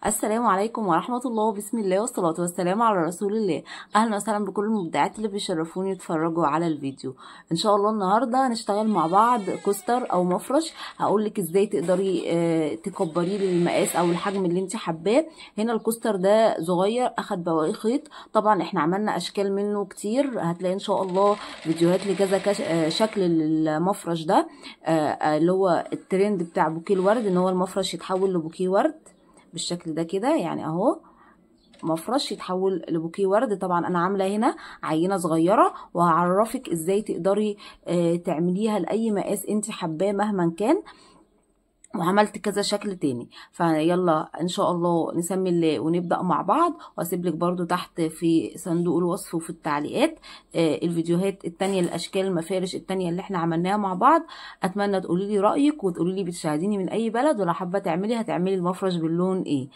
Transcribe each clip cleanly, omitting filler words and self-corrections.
السلام عليكم ورحمة الله، بسم الله والصلاة والسلام على رسول الله. أهلا وسهلا بكل المبدعات اللي بيشرفوني يتفرجوا على الفيديو. إن شاء الله النهاردة هنشتغل مع بعض كوستر أو مفرش. هقولك إزاي تقدري تكبريه للمقاس أو الحجم اللي انت حباه. هنا الكوستر ده صغير أخد بواقي خيط. طبعا احنا عملنا أشكال منه كتير، هتلاقي إن شاء الله فيديوهات لكذا شكل للمفرش ده. اللي هو الترند بتاع بوكيه الورد، إن هو المفرش يتحول لبوكيه ورد بالشكل ده كده. يعني اهو مفرش يتحول لبوكيه ورد. طبعا انا عامله هنا عينه صغيره وهعرفك ازاي تقدري تعمليها لاي مقاس انت حباه مهما كان، وعملت كذا شكل تاني. فيلا ان شاء الله نسمي الله ونبدأ مع بعض. واسيب لك برضو تحت في صندوق الوصف وفي التعليقات الفيديوهات التانية، الاشكال المفارش التانية اللي احنا عملناها مع بعض. اتمنى تقولي لي رأيك وتقولي لي بتشاهديني من اي بلد، ولو حابة هتعملي المفرش باللون ايه.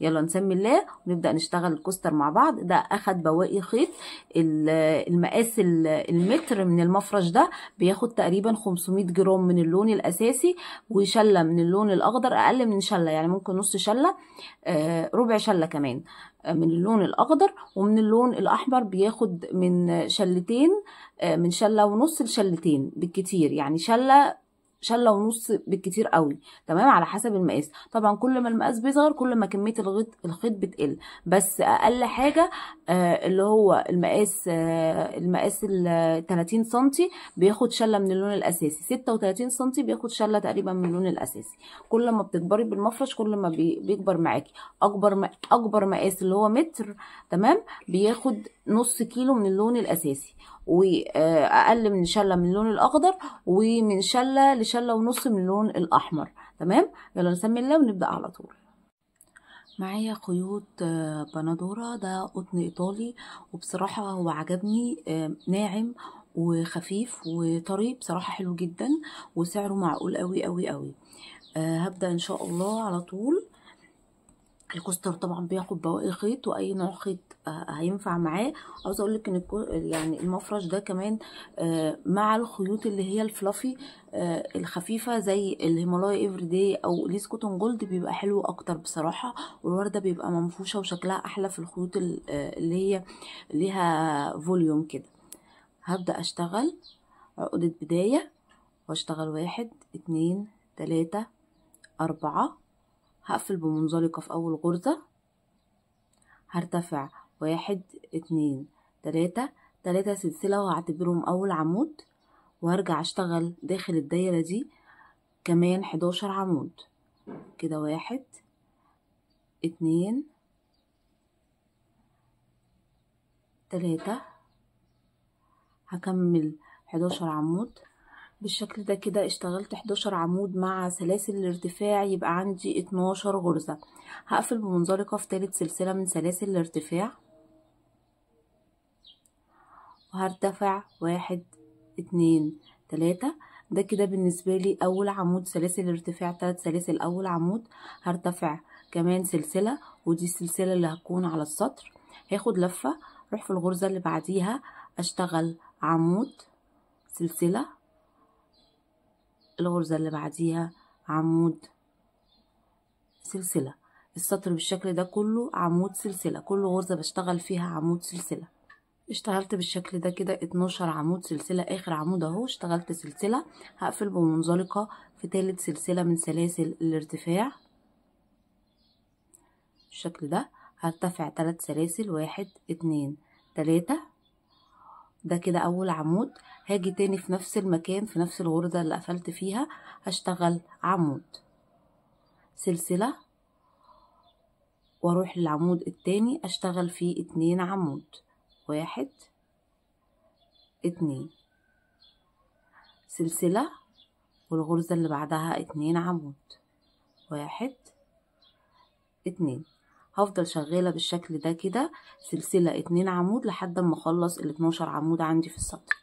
يلا نسمي الله ونبدأ نشتغل الكوستر مع بعض. ده اخد بواقي خيط. المقاس المتر من المفرش ده بياخد تقريبا 500 جرام من اللون الاساسي، وشلة من اللون الاخضر، اقل من شلة يعني ممكن نص شلة، ربع شلة كمان من اللون الاخضر. ومن اللون الاحمر بياخد من شلتين، من شلة ونص لشلتين بالكتير، يعني شلة ونص بالكتير قوي، تمام، على حسب المقاس. طبعا كل ما المقاس بيصغر كل ما كمية الخيط بتقل، بس اقل حاجة اللي هو المقاس ال 30 سنتي بياخد شلة من اللون الاساسي، 36 سنتي بياخد شلة تقريبا من اللون الاساسي. كل ما بتكبري بالمفرش كل ما بيكبر معاكي. اكبر مقاس اللي هو متر، تمام، بياخد نص كيلو من اللون الاساسي، واقل من شلة من اللون الاخضر، ومن شلة لشلة ونص من اللون الاحمر، تمام. يلا نسمي الله ونبدأ على طول. معايا خيوط بندورة، ده قطن ايطالي، وبصراحة هو عجبني، ناعم وخفيف وطري، بصراحة حلو جدا وسعره معقول قوي قوي قوي. هبدأ ان شاء الله على طول. الكوستر طبعا بياخد بواقي خيط، واي نوع خيط هينفع معاه. عاوزه اقول لك ان يعني المفرش ده كمان مع الخيوط اللي هي الفلافي الخفيفه زي الهيمالايا افريداي او ليس كوتون جولد بيبقى حلو اكتر بصراحه، والورده بيبقى منفوشه وشكلها احلى في الخيوط اللي هي ليها فوليوم كده. هبدا اشتغل عقده بدايه، واشتغل 1 2 3 4. هقفل بمنزلقة في أول غرزة، هرتفع 1 2 3 سلسلة وهعتبرهم أول عمود، وهرجع أشتغل داخل الدايرة دي كمان 11 عمود كده. 1 2 3، هكمل 11 عمود بالشكل ده كده. اشتغلت 11 عمود مع سلاسل الارتفاع، يبقى عندي 12 غرزة. هقفل بمنزلقة في تالت سلسلة من سلاسل الارتفاع، وهرتفع 1 2 3. ده كده بالنسبة لي أول عمود سلاسل ارتفاع، 3 سلاسل أول عمود. هرتفع كمان سلسلة، ودي السلسلة اللي هتكون على السطر. هاخد لفة، اروح في الغرزة اللي بعديها أشتغل عمود سلسلة، الغرزة اللي بعديها عمود سلسلة. السطر بالشكل ده كله عمود سلسلة، كل غرزة بشتغل فيها عمود سلسلة. اشتغلت بالشكل ده كده 12 عمود سلسلة. اخر عمود اهو اشتغلت سلسلة، هقفل بمنزلقة في تالت سلسلة من سلاسل الارتفاع بالشكل ده. هرتفع 3 سلاسل، 1 2 3. ده كده اول عمود. هاجي تاني في نفس المكان في نفس الغرزة اللي قفلت فيها، هشتغل عمود سلسلة، واروح للعمود التاني اشتغل فيه 2 عمود، 1 2 سلسلة، والغرزة اللي بعدها 2 عمود، 1 2. هفضل شغالة بالشكل ده كده سلسلة 2 عمود لحد ما اخلص ال 12 عمود عندي في السطر.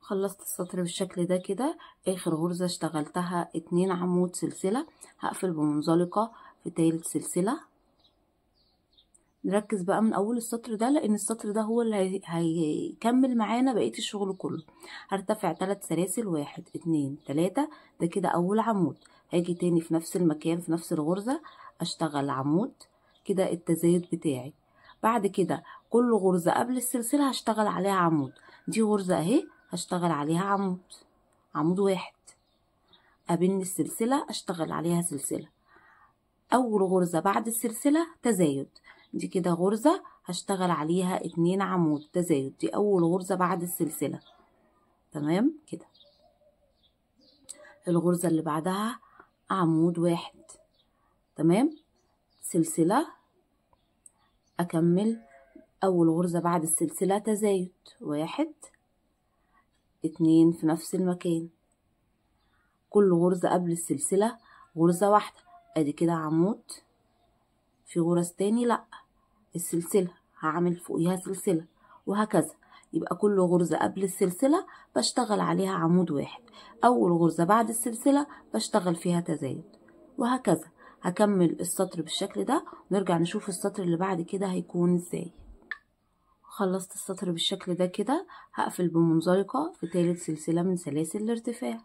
خلصت السطر بالشكل ده كده. اخر غرزة اشتغلتها 2 عمود سلسلة، هقفل بمنزلقة في تالت سلسلة. نركز بقى من اول السطر ده، لان السطر ده هو اللي هيكمل معانا بقية الشغل كله. هرتفع 3 سلاسل، 1 2 3. ده كده اول عمود. هاجي تاني في نفس المكان في نفس الغرزة اشتغل عمود كده التزايد بتاعي. بعد كده كل غرزة قبل السلسلة هشتغل عليها عمود. دي غرزة اهي هشتغل عليها عمود، عمود واحد. قابلني السلسلة اشتغل عليها سلسلة. اول غرزة بعد السلسلة تزايد، دي كده غرزة هشتغل عليها 2 عمود تزايد، دي اول غرزة بعد السلسلة. تمام كده. الغرزة اللي بعدها عمود واحد. تمام. سلسلة، اكمل اول غرزة بعد السلسلة تزايد، 1 2 في نفس المكان. كل غرزة قبل السلسلة غرزة واحدة، ادي كده عمود. في غرز تاني لا، السلسلة هعمل فوقيها سلسلة، وهكذا. يبقى كل غرزة قبل السلسلة بشتغل عليها عمود واحد، اول غرزة بعد السلسلة بشتغل فيها تزايد، وهكذا. هكمل السطر بالشكل ده ونرجع نشوف السطر اللي بعد كده هيكون ازاي. خلصت السطر بالشكل ده كده، هقفل بمنزلقة في تالت سلسلة من سلاسل الارتفاع،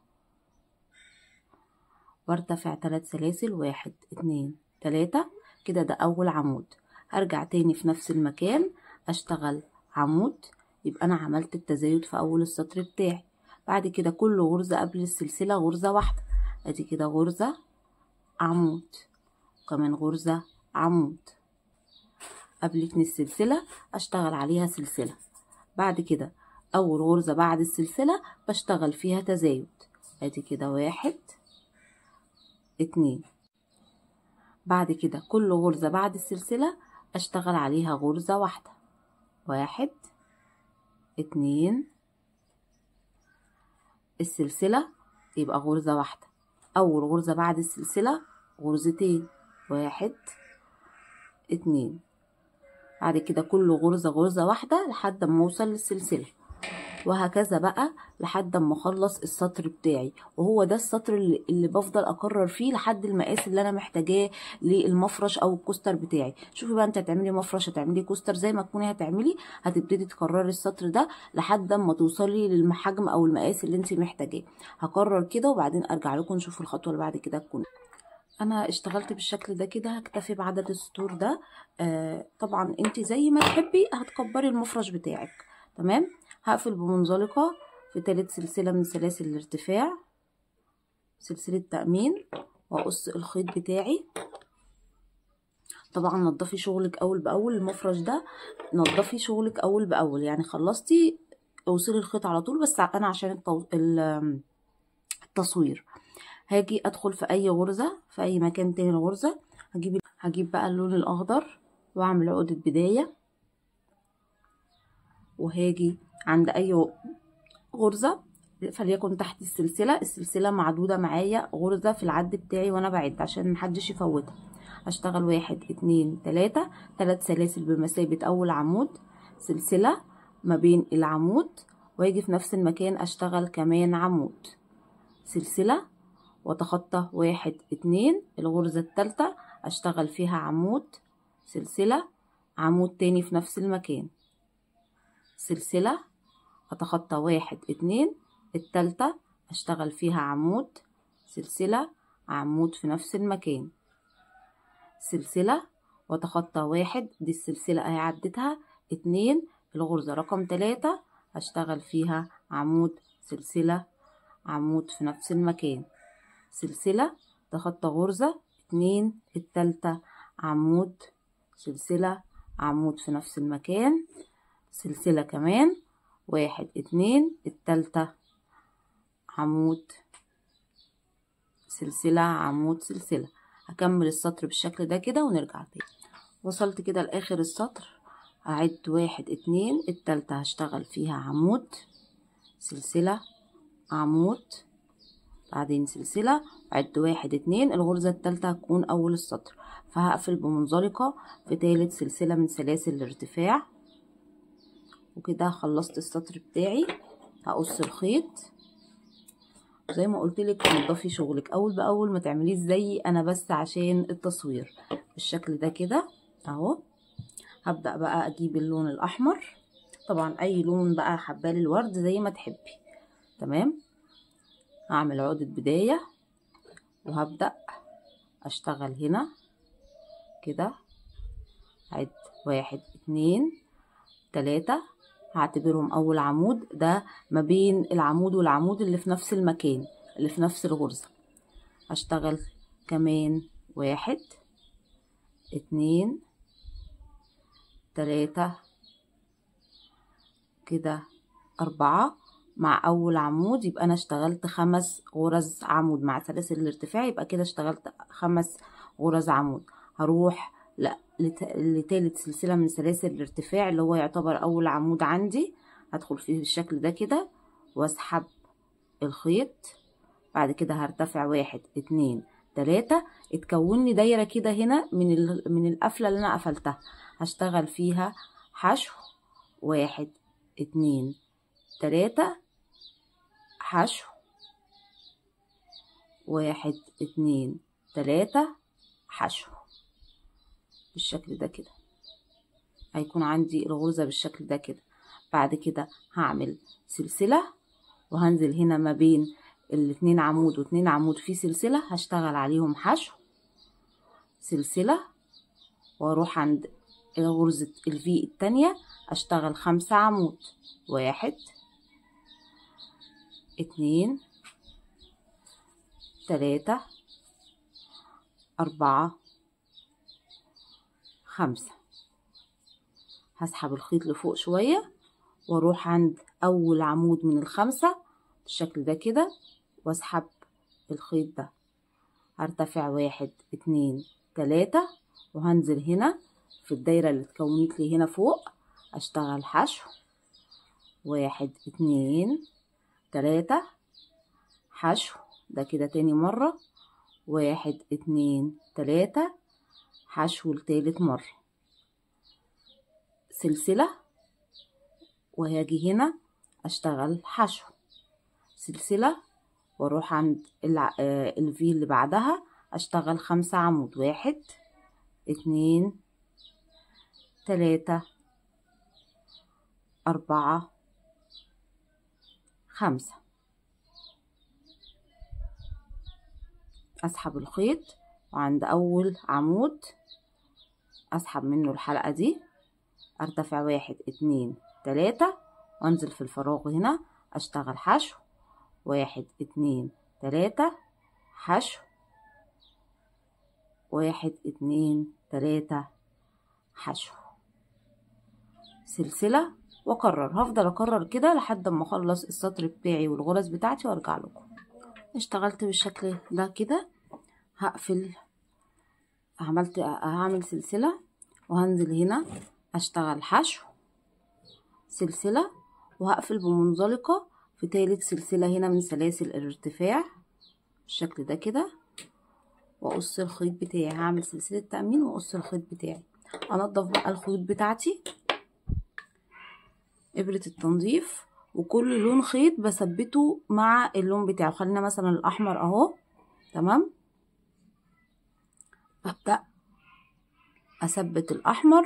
وارتفع 3 سلاسل، 1 2 3 كده. ده اول عمود. هرجع تاني في نفس المكان اشتغل عمود، يبقى انا عملت التزايد في اول السطر بتاعي. بعد كده كل غرزة قبل السلسلة غرزة واحدة، ادي كده غرزة عمود، كمان غرزة عمود. قبل السلسلة اشتغل عليها سلسلة. بعد كده اول غرزة بعد السلسلة بشتغل فيها تزايد، ادي كده 1 2. بعد كده كل غرزة بعد السلسلة اشتغل عليها غرزة واحدة، 1 2. السلسلة يبقى غرزة واحدة، اول غرزة بعد السلسلة غرزتين، 1 2. بعد كده كل غرزة غرزة واحدة لحد ما اوصل للسلسلة، وهكذا بقى لحد ما اخلص السطر بتاعي. وهو ده السطر اللي بفضل اكرر فيه لحد المقاس اللي انا محتاجاه للمفرش او الكوستر بتاعي. شوفي بقى، انت هتعملي مفرش هتعملي كوستر، زي ما تكوني هتعملي هتبتدي تكرري السطر ده لحد ما توصلي للحجم او المقاس اللي انت محتاجاه. هكرر كده وبعدين ارجع لكم نشوف الخطوه اللي بعد كده تكون. انا اشتغلت بالشكل ده كده، هكتفي بعدد السطور ده. طبعا انت زي ما تحبي هتكبري المفرش بتاعك. تمام. هقفل بمنزلقة في تالت سلسلة من سلاسل الارتفاع، سلسلة تأمين، واقص الخيط بتاعي. طبعا نضفي شغلك اول باول، المفرش ده نضفي شغلك اول باول، يعني خلصتي اوصلي الخيط على طول. بس انا عشان التصوير هاجي ادخل في اي غرزة في اي مكان تاني الغرزة، هجيب بقى اللون الاخضر واعمل عقدة بداية، وهاجي عند اي غرزة فليكن تحت السلسلة معدودة معايا غرزة في العد بتاعي وانا بعد عشان محدش يفوتها. هشتغل 1 2 3 3 سلاسل بمثابة اول عمود، سلسلة ما بين العمود، واجي في نفس المكان اشتغل كمان عمود، سلسلة، واتخطى 1 2. الغرزة الثالثة اشتغل فيها عمود، سلسلة، عمود تاني في نفس المكان، سلسلة، اتخطى 1 2. التالتة اشتغل فيها عمود، سلسلة، عمود في نفس المكان، سلسلة، واتخطى 1. دي السلسلة اهي عدتها 2. الغرزة رقم 3 هشتغل فيها عمود، سلسلة، عمود في نفس المكان، سلسلة، تخطى غرزة 2. التالتة عمود، سلسلة، عمود في نفس المكان، سلسلة كمان 1 2. التالتة عمود، سلسلة، عمود، سلسلة. هكمل السطر بالشكل ده كده ونرجع تاني. وصلت كده لاخر السطر، هعد 1 2. التالتة هشتغل فيها عمود، سلسلة، عمود، بعدين سلسلة، عد 1 2. الغرزة التالتة هتكون اول السطر، فهقفل بمنزلقة في تالت سلسلة من سلاسل الارتفاع. وكده خلصت السطر بتاعي. هقص الخيط زي ما قلتلك، نضفي شغلك اول باول، ما تعمليه زي انا بس عشان التصوير بالشكل ده كده اهو. هبدأ بقى اجيب اللون الاحمر، طبعا اي لون بقى حباه للورد زي ما تحبي. تمام. هعمل عقدة بداية وهبدأ اشتغل هنا كده عد 1 2 3 هعتبرهم اول عمود، ده ما بين العمود والعمود اللي في نفس المكان اللي في نفس الغرزة. هشتغل كمان 1 2 3 كده 4 مع اول عمود، يبقى انا اشتغلت 5 غرز عمود مع سلاسل الارتفاع، يبقى كده اشتغلت 5 غرز عمود. هروح لتالت سلسلة من سلاسل الارتفاع اللي هو يعتبر اول عمود عندي، هدخل فيه بالشكل ده كده واسحب الخيط. بعد كده هرتفع 1 2 3 اتكون لي دايرة كده هنا من القفلة اللي انا قفلتها، هشتغل فيها حشو 1 2 3 حشو 1 2 3 حشو بالشكل ده كده. هيكون عندي الغرزة بالشكل ده كده. بعد كده هعمل سلسلة وهنزل هنا ما بين الاتنين عمود واتنين عمود في سلسلة، هشتغل عليهم حشو سلسلة، واروح عند غرزة الفي التانية اشتغل 5 عمود 1 2 3 4 5. هسحب الخيط لفوق شوية واروح عند اول عمود من الخمسة بالشكل ده كده واسحب الخيط ده. هرتفع 1 2 3 وهنزل هنا في الدايرة اللي اتكونت لي هنا فوق اشتغل حشو 1 2 3 حشو، ده كده تاني مرة 1 2 3 حشو لتالت مرة سلسلة، وهاجي هنا اشتغل حشو سلسلة واروح عند الفي اللي بعدها اشتغل 5 عمود 1 2 3 4 5. اسحب الخيط وعند اول عمود اسحب منه الحلقة دي، ارتفع 1 2 3 وانزل في الفراغ هنا اشتغل حشو 1 2 3 حشو 1 2 3 حشو سلسلة، واكرر. هفضل اكرر كده لحد ما اخلص السطر بتاعي والغرز بتاعتي وارجع لكم. اشتغلت بالشكل ده كده، هقفل هعمل سلسلة وهنزل هنا اشتغل حشو سلسلة وهقفل بمنزلقة في تالت سلسلة هنا من سلاسل الارتفاع بالشكل ده كده، واقص الخيط بتاعي. هعمل سلسلة تأمين واقص الخيط بتاعي. انضف بقى الخيوط بتاعتي ابرة التنظيف، وكل لون خيط بثبته مع اللون بتاعه. خلينا مثلا الاحمر اهو تمام، ابدأ اثبت الاحمر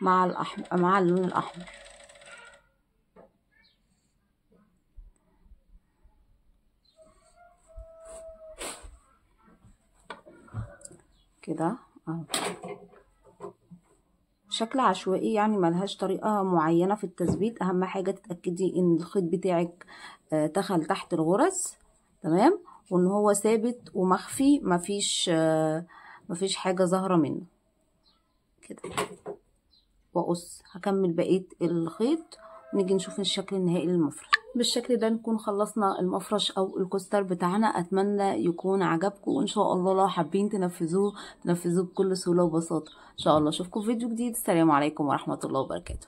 مع اللون الاحمر كده اهو بشكل عشوائي، يعني ملهاش طريقة معينة في التثبيت. اهم حاجة تتأكدي ان الخيط بتاعك دخل تحت الغرز تمام، وان هو ثابت ومخفي، مفيش حاجة ظاهرة منه كده. واقص هكمل بقية الخيط ونيجي نشوف الشكل النهائي للمفرش. بالشكل ده نكون خلصنا المفرش او الكوستر بتاعنا. اتمنى يكون عجبكم، وان شاء الله لو حابين تنفذوه بكل سهولة وبساطة. ان شاء الله اشوفكم في فيديو جديد. السلام عليكم ورحمة الله وبركاته.